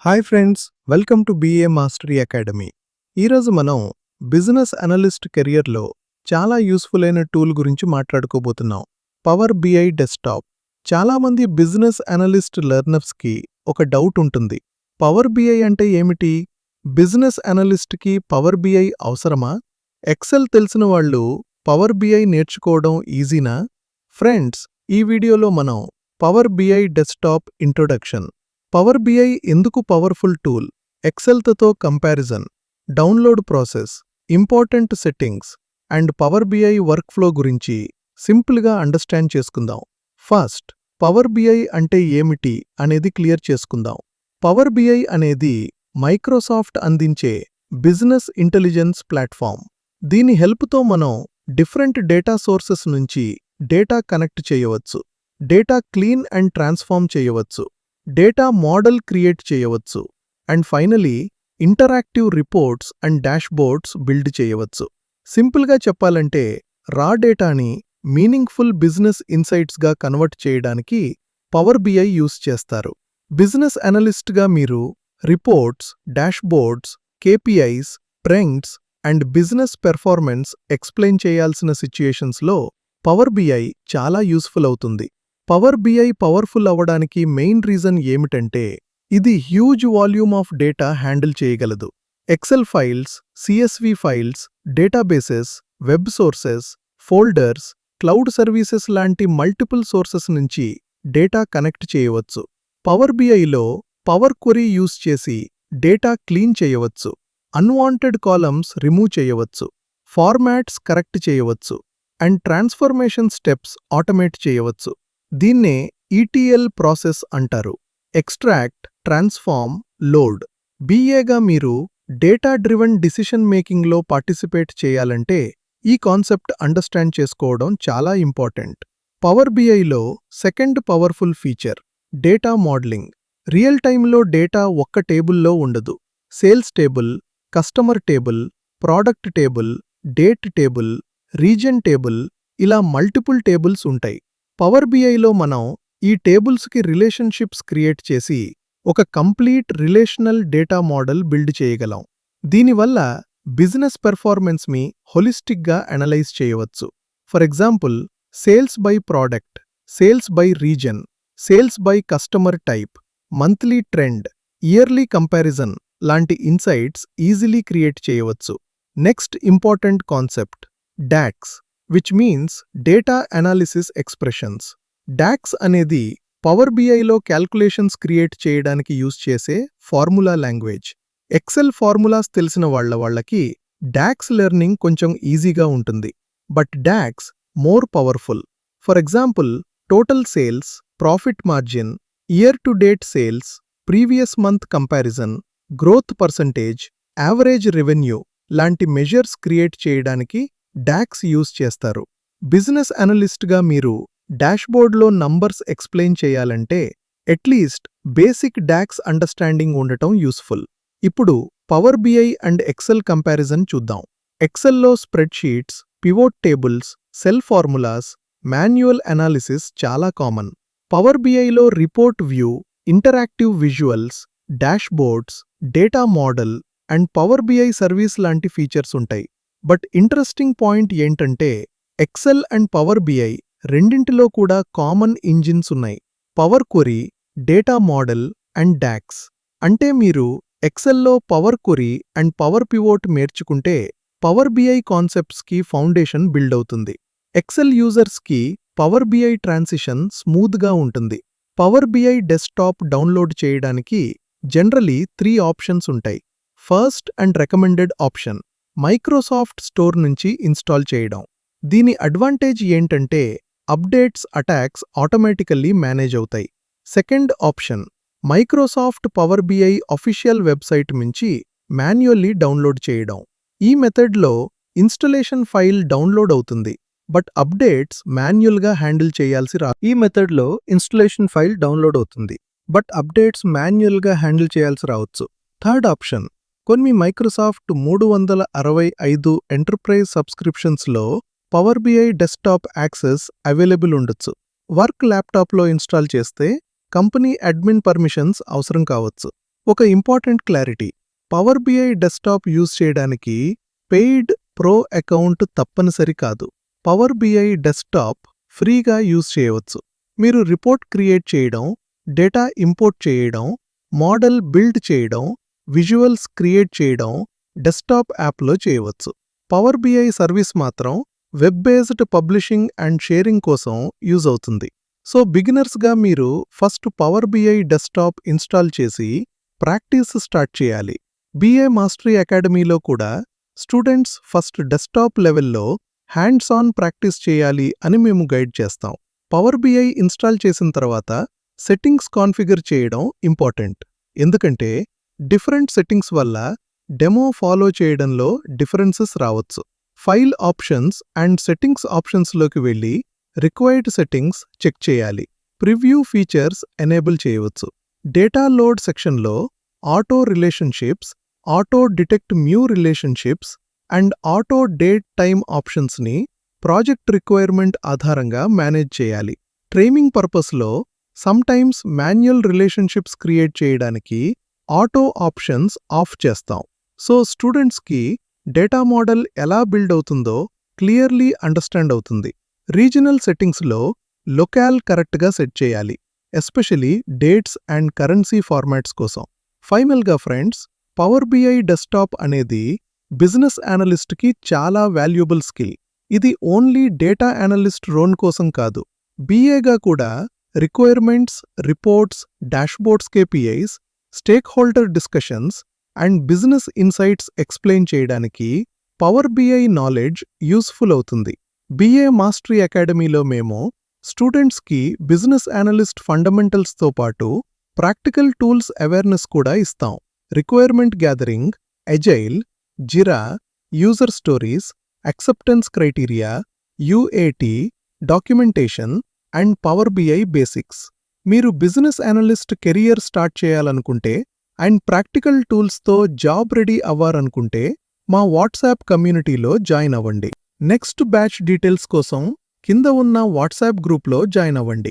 Hi friends, welcome to BA mastery academy. ఈరోజు మనం business analyst కెరియర్లో చాలా యూస్ఫుల్ అయిన టూల్ గురించి మాట్లాడుకోబోతున్నాం. Power BI desktop. చాలామంది బిజినెస్ అనలిస్ట్ లెర్నర్స్కి ఒక డౌట్ ఉంటుంది. పవర్ BI అంటే ఏమిటి? బిజినెస్ అనలిస్ట్కి పవర్ BI అవసరమా? ఎక్సెల్ తెలిసిన వాళ్ళు పవర్ BI నేర్చుకోవడం ఈజీనా? ఫ్రెండ్స్, ఈ వీడియోలో మనం power BI desktop introduction, power BI ఎందుకు పవర్ఫుల్ టూల్, ఎక్సెల్తో comparison, download process, important settings and power BI work flow గురించి సింపుల్గా అండర్స్టాండ్ చేసుకుందాం. ఫస్ట్, పవర్ BI అంటే ఏమిటి అనేది క్లియర్ చేసుకుందాం. పవర్ BI అనేది మైక్రోసాఫ్ట్ అందించే బిజినెస్ ఇంటెలిజెన్స్ ప్లాట్ఫామ్. దీని హెల్ప్తో మనం డిఫరెంట్ డేటా సోర్సెస్ నుంచి డేటా కనెక్ట్ చేయవచ్చు, డేటా క్లీన్ అండ్ ట్రాన్స్ఫార్మ్ చేయవచ్చు, డేటా మోడల్ క్రియేట్ చేయవచ్చు and finally interactive reports and dashboards build చేయవచ్చు. సింపుల్గా చెప్పాలంటే రా డేటాని మీనింగ్ఫుల్ బిజినెస్ ఇన్సైట్స్గా కన్వర్ట్ చేయడానికి పవర్ BI యూస్ చేస్తారు. బిజినెస్ అనలిస్ట్గా మీరు reports, dashboards, KPIs, trends and business performance explain చేయాల్సిన సిచ్యుయేషన్స్లో పవర్ BI చాలా యూస్ఫుల్ అవుతుంది. పవర్ BI పవర్ఫుల్ అవ్వడానికి మెయిన్ రీజన్ ఏమిటంటే ఇది huge volume of data handle చేయగలదు. Excel files, CSV files, databases, web sources, folders, cloud services లాంటి multiple sources నుంచి data connect చేయవచ్చు. పవర్ BIలో పవర్ క్వెరీ యూస్ చేసి డేటా క్లీన్ చేయవచ్చు, అన్వాంటెడ్ కాలమ్స్ రిమూవ్ చేయవచ్చు, ఫార్మాట్స్ కరెక్ట్ చేయవచ్చు అండ్ ట్రాన్స్ఫర్మేషన్ స్టెప్స్ ఆటోమేట్ చేయవచ్చు. దీన్నే ETL ప్రాసెస్ అంటారు. Extract, transform, load. BAగా మీరు డేటా డ్రివెన్ డిసిషన్ మేకింగ్లో పార్టిసిపేట్ చేయాలంటే ఈ కాన్సెప్ట్ అండర్స్టాండ్ చేసుకోవడం చాలా ఇంపార్టెంట్. పవర్ BIలో second powerful feature data modelling. Real టైంలో డేటా ఒక్క టేబుల్లో ఉండదు. Sales table, customer table, product table, date table, region table ఇలా మల్టిపుల్ టేబుల్స్ ఉంటాయి. పవర్ BIలో మనం ఈ టేబుల్స్కి రిలేషన్షిప్స్ క్రియేట్ చేసి ఒక complete relational data model build చేయగలం. దీనివల్ల బిజినెస్ పెర్ఫార్మెన్స్ని హోలిస్టిక్గా అనలైజ్ చేయవచ్చు. For example, sales by product, sales by region, sales by customer type, monthly trend, yearly comparison లాంటి ఇన్సైట్స్ ఈజీలీ క్రియేట్ చేయవచ్చు. Next important concept DAX, which means Data Analysis Expressions. DAX అనేది power BIలో calculations create చేయడానికి use చేసే formula language. XL formulas తెలిసిన వాళ్ళకి DAX learning కొంచెం ఈజీగా ఉంటుంది. But DAX more powerful. For example, total sales, profit margin, year to date sales, previous month comparison, growth percentage, average revenue లాంటి measures create చేయడానికి DAX use చేస్తారు. Business అనలిస్ట్గా మీరు డాష్బోర్డ్లో numbers explain చేయాలంటే అట్లీస్ట్ బేసిక్ DAX అండర్స్టాండింగ్ ఉండటం useful. ఇప్పుడు power BI and Excel comparison చూద్దాం. ఎక్సెల్లో spreadsheets, pivot tables, cell formulas, manual analysis చాలా కామన్. పవర్ BIలో report view, interactive visuals, dashboards, data model and power BI service లాంటి features ఉంటాయి. But interesting point ఏంటంటే Excel and power BI రెండింటిలో కూడా common engines ఉన్నాయి. Power query, data model and DAX. అంటే మీరు ఎక్సెల్లో power query and power pivot నేర్చుకుంటే పవర్ BI కాన్సెప్ట్స్కి ఫౌండేషన్ బిల్డ్ అవుతుంది. ఎక్సెల్ యూజర్స్కి పవర్ BI ట్రాన్సిషన్ స్మూత్గా ఉంటుంది. పవర్ BI డెస్క్టాప్ డౌన్లోడ్ చేయడానికి జనరలీ 3 ఆప్షన్స్ ఉంటాయి. First and recommended option Microsoft store నుంచి ఇన్స్టాల్ చేయడం. దీని అడ్వాంటేజ్ ఏంటంటే అప్డేట్స్, అటాక్స్ ఆటోమేటికల్లీ మేనేజ్ అవుతాయి. Second option Microsoft power BI official website నుంచి మాన్యువల్లీ డౌన్లోడ్ చేయడం. ఈ మెథడ్లో ఇన్స్టలేషన్ ఫైల్ డౌన్లోడ్ అవుతుంది, బట్ అప్డేట్స్ మాన్యువల్గా హ్యాండిల్ చేయాల్సి రావచ్చు. థర్డ్ ఆప్షన్, కొన్ని మైక్రోసాఫ్ట్ 365 ఎంటర్ప్రైజ్ సబ్స్క్రిప్షన్స్లో power BI desktop access available ఉండొచ్చు. వర్క్ ల్యాప్టాప్లో ఇన్స్టాల్ చేస్తే కంపెనీ అడ్మిన్ పర్మిషన్స్ అవసరం కావచ్చు. ఒక important clarity, power BI desktop use చేయడానికి పెయిడ్ ప్రో అకౌంట్ తప్పనిసరి కాదు. పవర్ బిఐ డెస్క్టాప్ ఫ్రీగా యూజ్ చేయవచ్చు. మీరు రిపోర్ట్ క్రియేట్ చేయడం, డేటా ఇంపోర్ట్ చేయడం, మోడల్ బిల్డ్ చేయడం, విజువల్స్ క్రియేట్ చేయడం డెస్క్టాప్ యాప్లో చేయవచ్చు. పవర్ బిఐ సర్వీస్ మాత్రం web based publishing and sharing కోసం యూజ్ అవుతుంది. సో బిగినర్స్గా మీరు first power BI desktop install చేసి ప్రాక్టీస్ స్టార్ట్ చేయాలి. బిఏ మాస్టరీ అకాడమీలో కూడా స్టూడెంట్స్ ఫస్ట్ డెస్క్టాప్ లెవెల్లో హ్యాండ్స్ ఆన్ ప్రాక్టీస్ చేయాలి అని మేము గైడ్ చేస్తాం. పవర్ బిఐ ఇన్స్టాల్ చేసిన తర్వాత సెట్టింగ్స్ కాన్ఫిగర్ చేయడం ఇంపార్టెంట్. ఎందుకంటే డిఫరెంట్ సెట్టింగ్స్ వల్ల డెమో ఫాలో చేయడంలో డిఫరెన్సెస్ రావచ్చు. ఫైల్ ఆప్షన్స్ అండ్ సెట్టింగ్స్ ఆప్షన్స్లోకి వెళ్ళి రిక్వైర్డ్ సెట్టింగ్స్ చెక్ చేయాలి. ప్రివ్యూ ఫీచర్స్ ఎనేబుల్ చేయవచ్చు. డేటా లోడ్ సెక్షన్లో auto relationships, auto detect new relationships and auto date time ఆప్షన్స్ని ప్రాజెక్ట్ రిక్వైర్మెంట్ ఆధారంగా మేనేజ్ చేయాలి. ట్రైనింగ్ పర్పస్లో సమ్టైమ్స్ మాన్యువల్ రిలేషన్షిప్స్ క్రియేట్ చేయడానికి ఆటో ఆప్షన్స్ ఆఫ్ చేస్తాం. సో స్టూడెంట్స్కి డేటా మోడల్ ఎలా బిల్డ్ అవుతుందో క్లియర్లీ అండర్స్టాండ్ అవుతుంది. రీజనల్ సెట్టింగ్స్లో లొకాల్ కరెక్ట్గా సెట్ చేయాలి, especially dates and currency formats కోసం. ఫైనల్గా ఫ్రెండ్స్, పవర్ బిఐ డెస్క్టాప్ అనేది బిజినెస్ అనలిస్ట్కి చాలా వాల్యుబుల్ స్కిల్. ఇది ఓన్లీ డేటా అనలిస్ట్ రోన్ కోసం కాదు, బిఏగా కూడా requirements, reports, dashboards, KPIs, stake holder discussions and business insights explain చేయడానికి పవర్ బిఐ నాలెడ్జ్ యూస్ఫుల్ అవుతుంది. బిఏ మాస్టరీ అకాడమీలో మేము స్టూడెంట్స్కి బిజినెస్ అనలిస్ట్ ఫండమెంటల్స్తో పాటు ప్రాక్టికల్ టూల్స్ అవేర్నెస్ కూడా ఇస్తాం. Requirement gathering, agile, Jira, user stories, acceptance criteria, UAT, documentation and power BI basics. మీరు business analyst career start చేయాలనుకుంటే అండ్ ప్రాక్టికల్ టూల్స్తో జాబ్ రెడీ అవ్వాలనుకుంటే మా వాట్సాప్ కమ్యూనిటీలో జాయిన్ అవ్వండి. నెక్స్ట్ బ్యాచ్ డీటెయిల్స్ కోసం కింద ఉన్న వాట్సాప్ గ్రూప్లో జాయిన్ అవ్వండి.